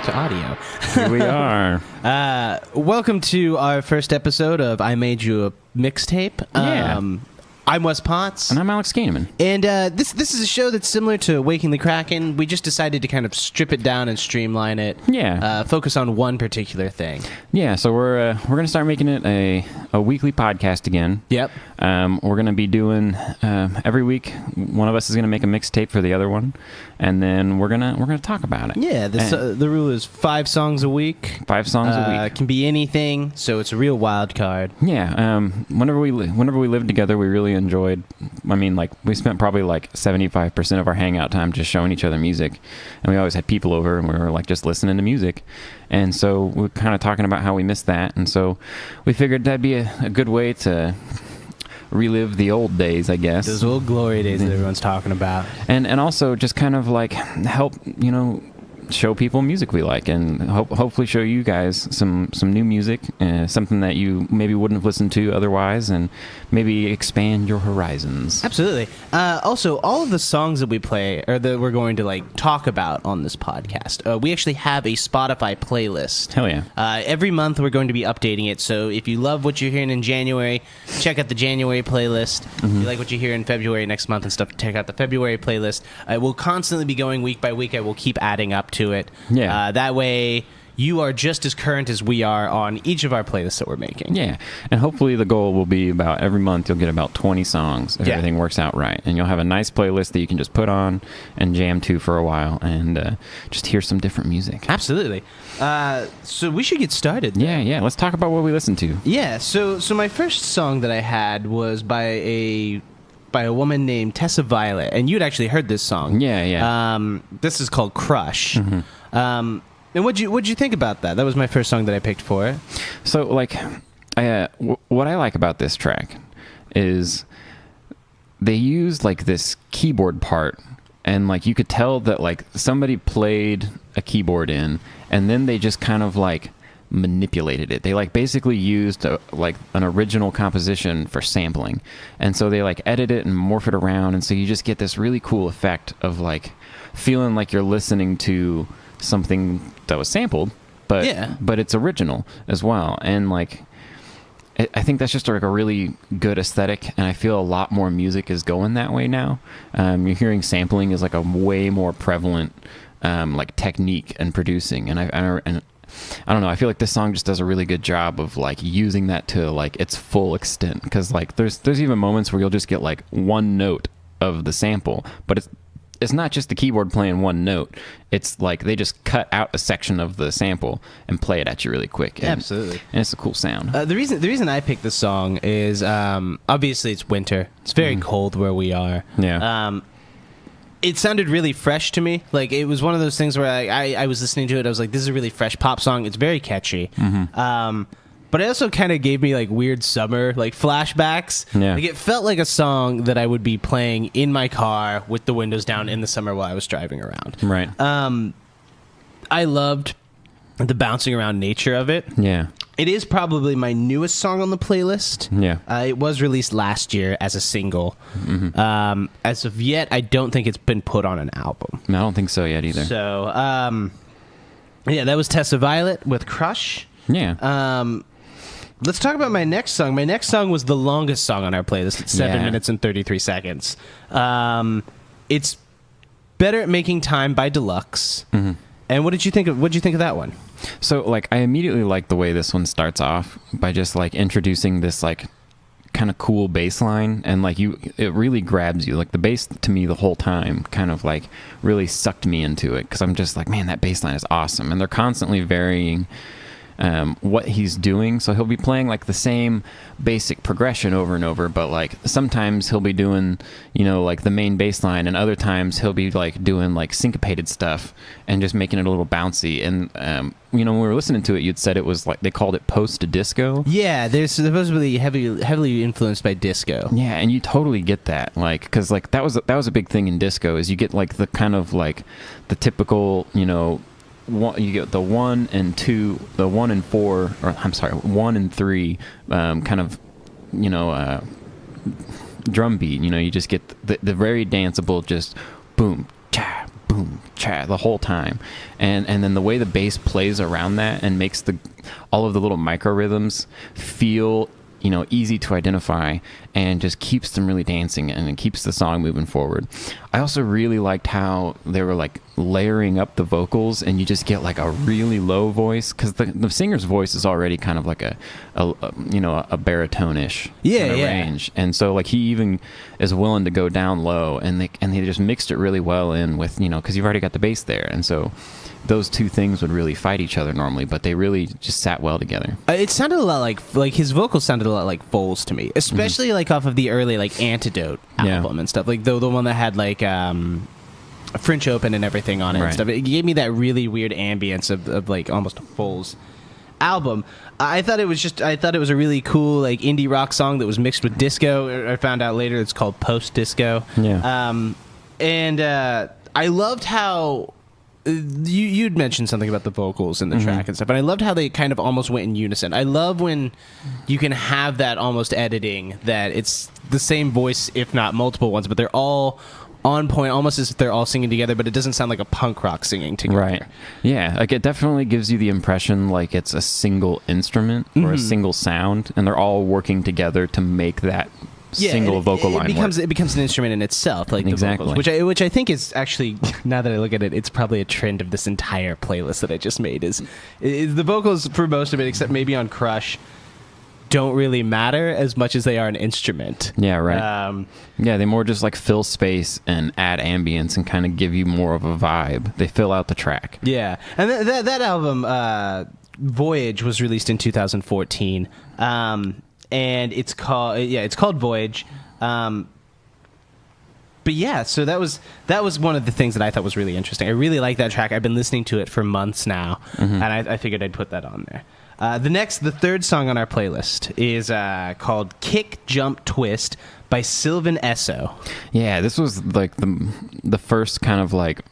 back to audio. Here we are. Welcome to our first episode of I Made You a Mixtape. Yeah. I'm Wes Potts. And I'm Alex Kahneman. And this is a show that's similar to Waking the Kraken. We just decided to kind of strip it down and streamline it. Yeah. Focus on one particular thing. Yeah, so we're going to start making it a weekly podcast again. Yep. We're going to be doing every week. One of us is going to make a mixtape for the other one, and then we're gonna talk about it. Yeah. The rule is 5 songs a week. 5 songs a week. It can be anything, so it's a real wild card. Yeah. Whenever we lived together, we really enjoyed. I mean, like we spent probably like 75% of our hangout time just showing each other music, and we always had people over, and we were like just listening to music. And so we're kind of talking about how we missed that, and so we figured that'd be a good way to relive the old days, I guess. Those old glory days that everyone's talking about. And also just kind of like help, show people music we like, and hopefully show you guys some new music, something that you maybe wouldn't have listened to otherwise, and maybe expand your horizons. Absolutely. Also, all of the songs that we play, or that we're going to like talk about on this podcast, we actually have a Spotify playlist. Hell yeah. Every month we're going to be updating it, so if you love what you're hearing in January, check out the January playlist. If you like what you hear in February next month and stuff, check out the February playlist. We'll constantly be going week by week. I will keep adding up to it. Yeah. That way you are just as current as we are on each of our playlists that we're making. Yeah. And hopefully the goal will be about every month you'll get about 20 songs if everything works out right. And you'll have a nice playlist that you can just put on and jam to for a while and just hear some different music. Absolutely. So we should get started. Yeah. Let's talk about what we listen to. Yeah. So my first song that I had was by a woman named Tessa Violet, and you'd actually heard this song. Yeah. This is called Crush. And what'd you think about that? That was my first song that I picked for it. So, like, what I like about this track is they used, like, this keyboard part, and, like, you could tell that, like, somebody played a keyboard in, and then they just kind of, like, manipulated it. They, like, basically used, like, an original composition for sampling. And so they, like, edit it and morph it around, and so you just get this really cool effect of, like, feeling like you're listening to something that was sampled, but it's original as well. And like I think that's just like a really good aesthetic, and I feel a lot more music is going that way now. You're hearing sampling is like a way more prevalent like technique in producing, and I don't know, I feel like this song just does a really good job of like using that to like its full extent, because like there's even moments where you'll just get like one note of the sample, but it's not just the keyboard playing one note. It's like they just cut out a section of the sample and play it at you really quick. And, absolutely. And it's a cool sound. The reason I picked this song is obviously it's winter. It's very cold where we are. Yeah. It sounded really fresh to me. Like, it was one of those things where I was listening to it. I was like, this is a really fresh pop song. It's very catchy. But it also kind of gave me like weird summer like flashbacks. Yeah. Like, it felt like a song that I would be playing in my car with the windows down in the summer while I was driving around. Right. I loved the bouncing around nature of it. Yeah. It is probably my newest song on the playlist. Yeah. It was released last year as a single. As of yet, I don't think it's been put on an album. I don't think so yet either. So, yeah, that was Tessa Violet with Crush. Yeah. Let's talk about my next song. My next song was the longest song on our playlist. It's 7 minutes and 33 seconds. It's Better at Making Time by Deluxe. And what did you think of that one? So, like, I immediately like the way this one starts off by just like introducing this like kind of cool bass line, and like it really grabs you. Like, the bass to me the whole time kind of like really sucked me into it, because I'm just like, man, that bass line is awesome. And they're constantly varying what he's doing, so he'll be playing like the same basic progression over and over, but like sometimes he'll be doing, like the main bass line, and other times he'll be like doing like syncopated stuff and just making it a little bouncy. And when we were listening to it, you'd said it was like they called it post-disco. Yeah, they're supposedly heavily influenced by disco. Yeah, and you totally get that, like, because like that was a big thing in disco, is you get like the kind of like the typical, you get the 1 and 2, the 1 and 4, or I'm sorry, 1 and 3, kind of, drum beat. You just get the very danceable, just boom, cha, boom, the whole time, and then the way the bass plays around that and makes all of the little micro rhythms feel easy to identify, and just keeps them really dancing, and it keeps the song moving forward. I also really liked how they were like layering up the vocals, and you just get like a really low voice, because the singer's voice is already kind of like a baritone-ish kind of range, and so like he even is willing to go down low, and they just mixed it really well in with because you've already got the bass there, and so those two things would really fight each other normally, but they really just sat well together. It sounded a lot like his vocals sounded a lot like Foles to me, especially like off of the early like Antidote album and stuff, like the one that had like French Open and everything on it and stuff. It gave me that really weird ambience of like almost a Foles album. I thought it was a really cool like indie rock song that was mixed with disco. I found out later it's called post disco. And I loved how you'd mentioned something about the vocals in the track and stuff, and I loved how they kind of almost went in unison. I love when you can have that almost editing that it's the same voice, if not multiple ones, but they're all on point, almost as if they're all singing together, but it doesn't sound like a punk rock singing together. Right. Yeah, like it definitely gives you the impression like it's a single instrument or a single sound, and they're all working together to make that single vocal line work. It becomes an instrument in itself, like the vocals, which I think is actually, now that I look at it, it's probably a trend of this entire playlist that I just made. Is the vocals for most of it, except maybe on Crush, don't really matter as much as they are an instrument. Yeah, right. They more just like fill space and add ambience and kind of give you more of a vibe. They fill out the track. Yeah, and that album, Voyage, was released in 2014. And it's called Voyage. But yeah, so that was one of the things that I thought was really interesting. I really like that track. I've been listening to it for months now, and I figured I'd put that on there. The third song on our playlist is called Kick, Jump, Twist by Sylvan Esso. Yeah, this was like the first kind of like,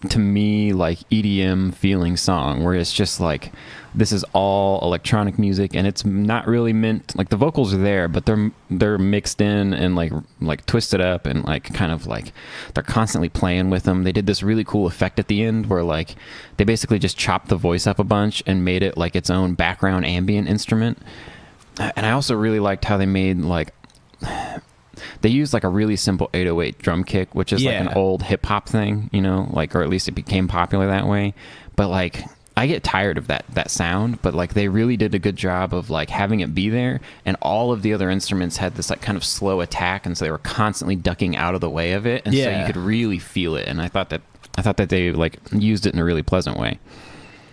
to me, like EDM feeling song where it's just like, this is all electronic music, and it's not really meant, like the vocals are there, but they're mixed in and like twisted up, and like kind of like they're constantly playing with them. They did this really cool effect at the end where like they basically just chopped the voice up a bunch and made it like its own background ambient instrument. And I also really liked how they made like, they used like a really simple 808 drum kick, which is like an old hip hop thing, like, or at least it became popular that way. But like, I get tired of that sound, but like they really did a good job of like having it be there, and all of the other instruments had this like kind of slow attack, and so they were constantly ducking out of the way of it, and so you could really feel it. And I thought that they like used it in a really pleasant way.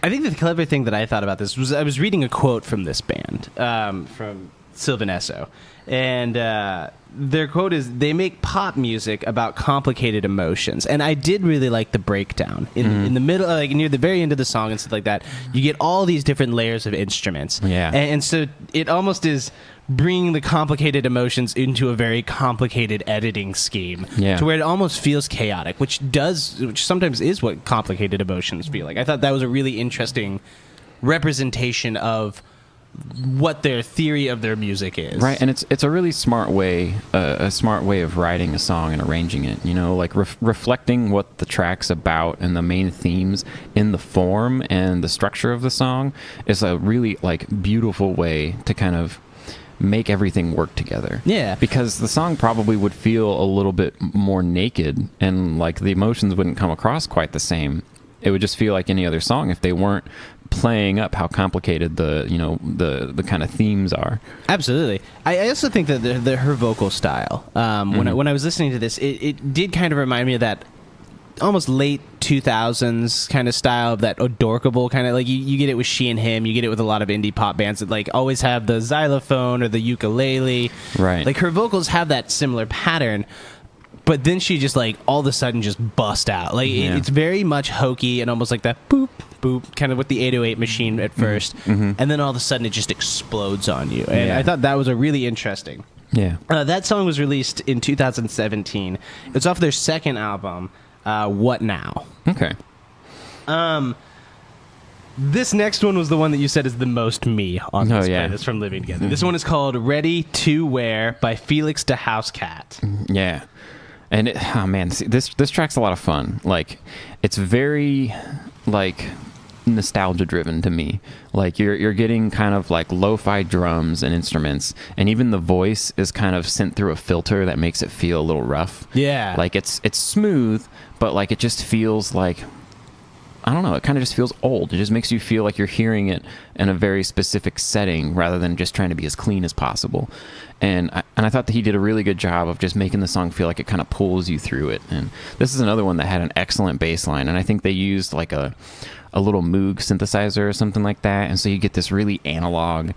I think the clever thing that I thought about this was I was reading a quote from this band, from Sylvan Esso, and their quote is, "They make pop music about complicated emotions." And I did really like the breakdown in the middle, like near the very end of the song and stuff like that. You get all these different layers of instruments, and so it almost is bringing the complicated emotions into a very complicated editing scheme, to where it almost feels chaotic, which sometimes is what complicated emotions feel like. I thought that was a really interesting representation of what their theory of their music is. Right, and it's a really smart way of writing a song and arranging it, like reflecting what the track's about and the main themes in the form and the structure of the song is a really like beautiful way to kind of make everything work together. Yeah. Because the song probably would feel a little bit more naked, and like the emotions wouldn't come across quite the same. It would just feel like any other song if they weren't playing up how complicated the kind of themes are. Absolutely. I also think that her vocal style, when I was listening to this, it did kind of remind me of that almost late 2000s kind of style, of that adorkable kind of, like you get it with She and Him, you get it with a lot of indie pop bands that like always have the xylophone or the ukulele. Right. Like her vocals have that similar pattern, but then she just like all of a sudden just bust out. Like it's very much hokey and almost like that boop boop kind of with the 808 machine at first, and then all of a sudden it just explodes on you. And I thought that was a really interesting. Yeah. That song was released in 2017. It's off their second album, What Now? Okay. This next one was the one that you said is the most me on this playlist from Living Together. This one is called Ready to Wear by Felix the House Cat. Yeah. And oh man, see, this track's a lot of fun. Like, it's very like nostalgia driven to me. Like you're getting kind of like lo-fi drums and instruments, and even the voice is kind of sent through a filter that makes it feel a little rough. Yeah. Like it's smooth, but like it just feels like, I don't know, it kind of just feels old. It just makes you feel like you're hearing it in a very specific setting rather than just trying to be as clean as possible. And I thought that he did a really good job of just making the song feel like it kind of pulls you through it. And this is another one that had an excellent bass line, and I think they used like a little Moog synthesizer or something like that, and so you get this really analog,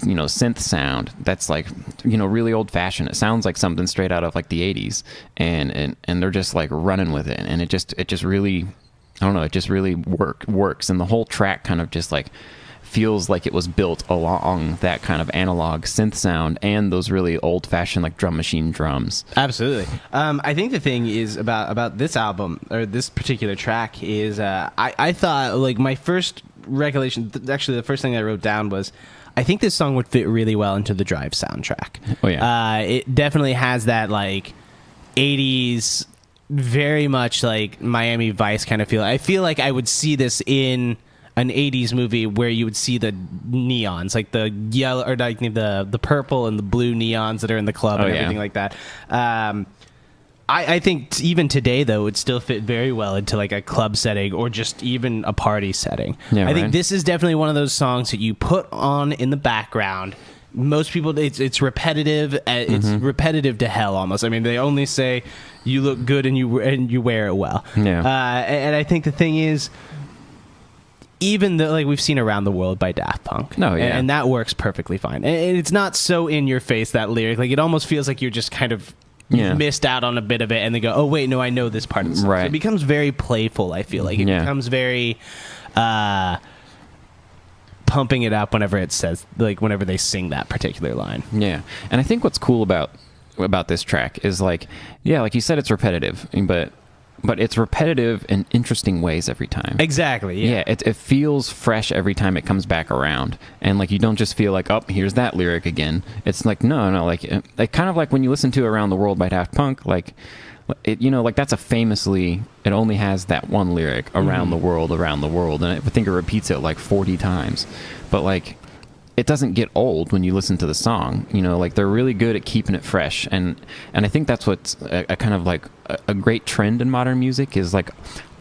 you know, synth sound that's like, you know, really old fashioned. It sounds like something straight out of like the 80s, and they're just like running with it, and it just really, I don't know, it just really works, and the whole track kind of just like feels like it was built along that kind of analog synth sound and those really old-fashioned like drum machine drums. Absolutely. I think the thing is about this album, or this particular track, is I thought, like, my first recollection, actually the first thing I wrote down was, I think this song would fit really well into the Drive soundtrack. Oh yeah. It definitely has that like 80s, very much like Miami Vice kind of feel. I feel like I would see this in an 80s movie where you would see the neons, like the yellow, or like the purple and the blue neons that are in the club and everything like that. I think even today, though, it would still fit very well into like a club setting or just even a party setting. Yeah, I think this is definitely one of those songs that you put on in the background. Most people, it's repetitive. It's repetitive to hell almost. I mean, they only say you look good and you wear it well. Yeah. And I think the thing is, even though, like, we've seen Around the World by Daft Punk. No, yeah. And that works perfectly fine. And it's not so in your face, that lyric. Like, it almost feels like you're just kind of missed out on a bit of it, and they go, oh, wait, no, I know this part of the song. Right. So it becomes very playful, I feel like. It becomes very pumping it up whenever it says, like, whenever they sing that particular line. Yeah. And I think what's cool about this track is, like, yeah, like you said, it's repetitive, but it's repetitive in interesting ways every time. Exactly. Yeah. It feels fresh every time it comes back around, and like you don't just feel like, oh, here's that lyric again. It's like no, like kind of like when you listen to Around the World by Daft Punk, like it, you know, like that's it only has that one lyric, around the world, and I think it repeats it like 40 times, but like it doesn't get old when you listen to the song. You know, like they're really good at keeping it fresh, and I think that's what's a kind of like a great trend in modern music is, like,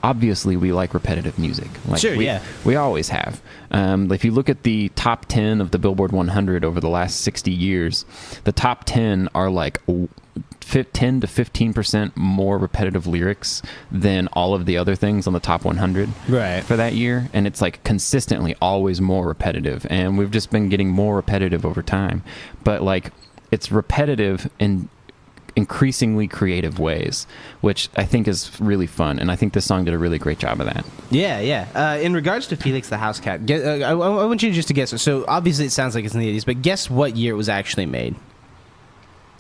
obviously we like repetitive music. Like, sure, we always have. If you look at the top 10 of the Billboard 100 over the last 60 years, the top 10 are like 10 to 15% more repetitive lyrics than all of the other things on the top 100 for that year, and it's like consistently always more repetitive, and we've just been getting more repetitive over time, but like it's repetitive in increasingly creative ways, which I think is really fun, and I think this song did a really great job of that. Yeah. In regards to Felix the House Cat, I want you just to guess. So obviously it sounds like it's in the 80s, but guess what year it was actually made?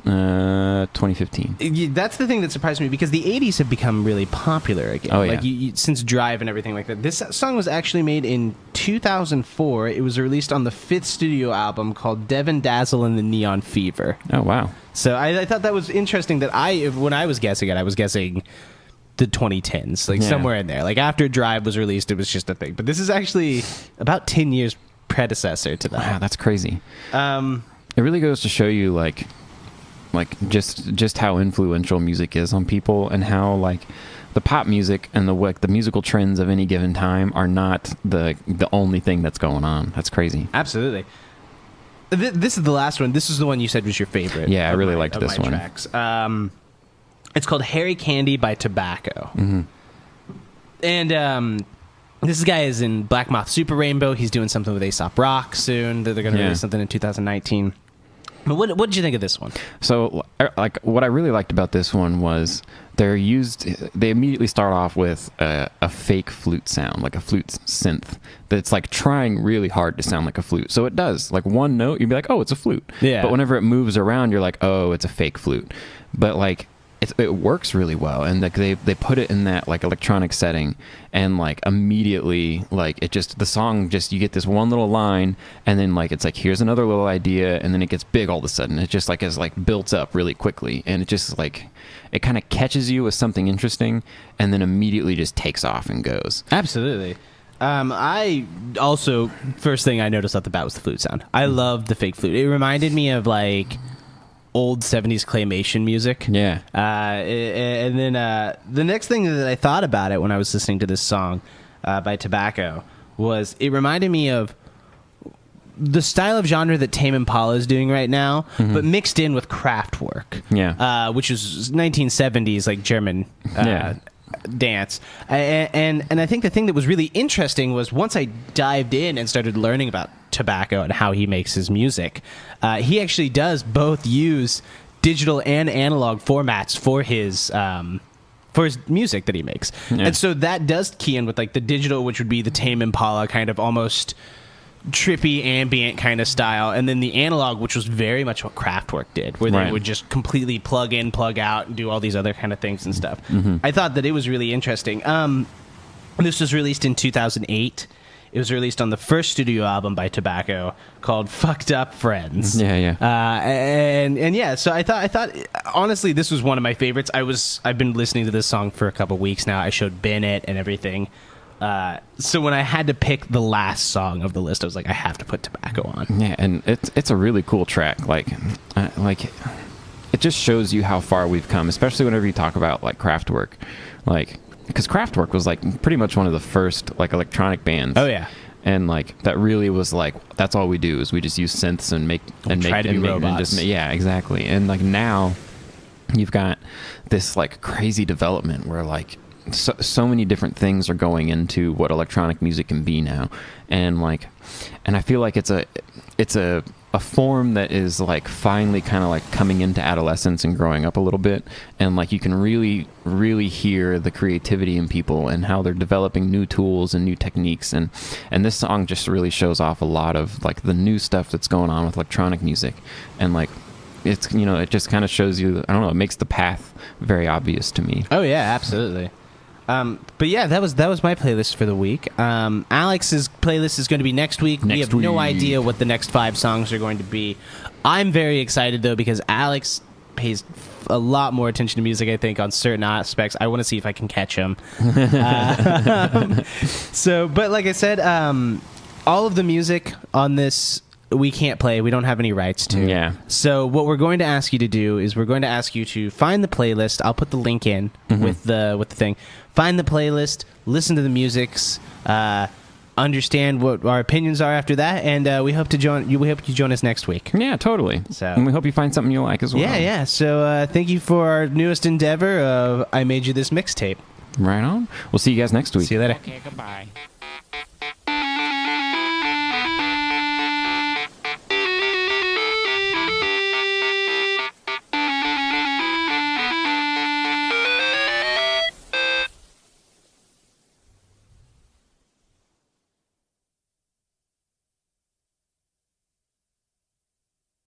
2015. That's the thing that surprised me, because the 80s have become really popular again. Oh, yeah. Like since Drive and everything like that. This song was actually made in 2004. It was released on the 5th studio album called Devin Dazzle and the Neon Fever. Oh, wow. So I thought that was interesting that when I was guessing it, I was guessing the 2010s, like somewhere in there. Like after Drive was released, it was just a thing. But this is actually about 10 years predecessor to that. Wow, that's crazy. It really goes to show you, like just how influential music is on people, and how like the pop music and the musical trends of any given time are not the only thing that's going on. That's crazy. Absolutely. This is the last one. This is the one you said was your favorite. Yeah, I really liked this one. Tracks. It's called Harry Candy by Tobacco. Mm-hmm. And this guy is in Black Moth Super Rainbow. He's doing something with Aesop Rock soon. They're going to release something in 2019. But what did you think of this one? So, like, what I really liked about this one was they immediately start off with a fake flute sound, like a flute synth that's like trying really hard to sound like a flute. So it does, like one note, you'd be like, oh, it's a flute. Yeah. But whenever it moves around, you're like, oh, it's a fake flute. But like it works really well, and like they put it in that like electronic setting, and like immediately like it just the song just you get this one little line, and then like it's like here's another little idea, and then it gets big all of a sudden. It just like is like built up really quickly, and it just like it kind of catches you with something interesting, and then immediately just takes off and goes. Absolutely. I also, first thing I noticed off the bat was the flute sound. I loved the fake flute. It reminded me of like old 70s claymation music. Yeah. And then the next thing that I thought about it when I was listening to this song by Tobacco was it reminded me of the style of genre that Tame Impala is doing right now, but mixed in with Kraftwerk. Yeah. Which was 1970s like German dance. And I think the thing that was really interesting was once I dived in and started learning about Tobacco and how he makes his music, he actually does both use digital and analog formats for his music that he makes. Yeah. And so that does key in with like the digital, which would be the Tame Impala kind of almost trippy ambient kind of style, and then the analog, which was very much what Kraftwerk did, where they would just completely plug in, plug out, and do all these other kind of things and stuff. I thought that it was really interesting. This was released in 2008. It was released on the first studio album by Tobacco called "Fucked Up Friends." And yeah, so I thought honestly this was one of my favorites. I've been listening to this song for a couple weeks now. I showed Ben it and everything. So when I had to pick the last song of the list, I was like, I have to put Tobacco on. Yeah, and it's a really cool track. Like it just shows you how far we've come, especially whenever you talk about like Kraftwerk, like because Kraftwerk was like pretty much one of the first like electronic bands. Oh yeah. And like that really was like that's all we do is we just use synths and make robots. Yeah, exactly. And like now you've got this like crazy development where like so many different things are going into what electronic music can be now, and I feel like it's a form that is like finally kind of like coming into adolescence and growing up a little bit, and like you can really hear the creativity in people and how they're developing new tools and new techniques, and this song just really shows off a lot of like the new stuff that's going on with electronic music, and like it's it just kind of shows you, I don't know, it makes the path very obvious to me. Oh yeah, absolutely. But yeah, that was my playlist for the week. Alex's playlist is going to be next week. We have no idea what the next 5 songs are going to be. I'm very excited though because Alex pays a lot more attention to music, I think, on certain aspects. I want to see if I can catch him. But like I said, all of the music on this we can't play. We don't have any rights to. Yeah. So what we're going to ask you to do is we're going to ask you to find the playlist. I'll put the link in with the thing. Find the playlist. Listen to the musics. Understand what our opinions are after that, and we hope you join us next week. Yeah, totally. So, and we hope you find something you like as well. Yeah. So thank you for our newest endeavor of I Made You This Mixtape. Right on. We'll see you guys next week. See you later. Okay, goodbye.